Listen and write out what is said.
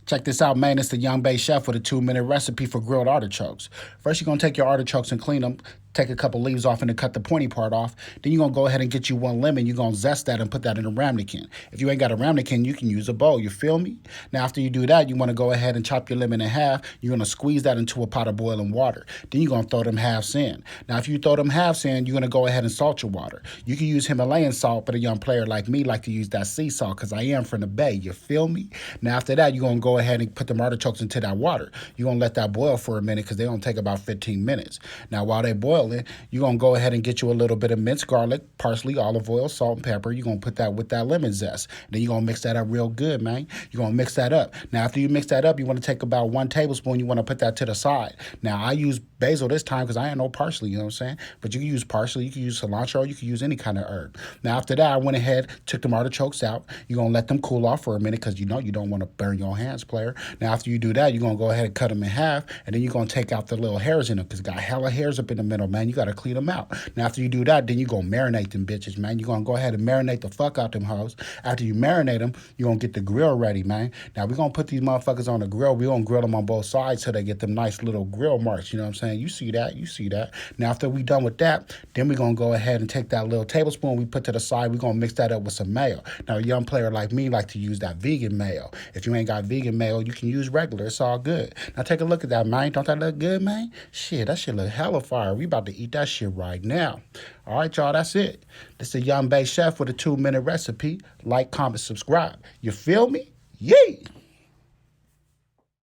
Check this out, man. It's the Young Bay Chef with a 2-minute recipe for grilled artichokes. First, you're going to take your artichokes and clean them. Take a couple leaves off and then cut the pointy part off. Then you're going to go ahead and get you 1 lemon. You're going to zest that and put that in a ramekin. If you ain't got a ramekin, you can use a bowl. You feel me? Now, after you do that, you want to go ahead and chop your lemon in half. You're going to squeeze that into a pot of boiling water. Then you're going to throw them halves in. Now, if you throw them halves in, you're going to go ahead and salt your water. You can use Himalayan salt, but a young player like me like to use that sea salt because I am from the Bay. You feel me? Now, after that, you're going to go ahead and put them artichokes into that water. You're going to let that boil for a minute because they're going to take about 15 minutes. Now, while they're boiling, you're going to go ahead and get you a little bit of minced garlic, parsley, olive oil, salt, and pepper. You're going to put that with that lemon zest. Then you're going to mix that up real good, man. You're going to mix that up. Now, after you mix that up, you want to take about 1 tablespoon. You want to put that to the side. Now, I use basil this time because I ain't no parsley, you know what I'm saying? But you can use parsley, you can use cilantro, you can use any kind of herb. Now, after that, I went ahead, took them artichokes out. You're going to let them cool off for a minute because you know you don't want to burn your hands, player. Now, after you do that, you're going to go ahead and cut them in half, and then you're going to take out the little hairs in them because it got hella hairs up in the middle, man. You got to clean them out. Now, after you do that, then you're going to marinate them bitches, man. You're going to go ahead and marinate the fuck out them hoes. After you marinate them, you're going to get the grill ready, man. Now, we're going to put these motherfuckers on the grill. We're going to grill them on both sides so they get them nice little grill marks, you know what I'm saying? You see that, you see that. Now, after we done with that, then we're going to go ahead and take that little tablespoon we put to the side. We're going to mix that up with some mayo. Now, a young player like me like to use that vegan mayo. If you ain't got vegan mayo, you can use regular. It's all good. Now, take a look at that, man. Don't that look good, man? Shit, that shit look hella fire. We about to eat that shit right now. All right, y'all, that's it. This is the Young Bay Chef with a 2-minute recipe. Like, comment, subscribe. You feel me? Yay!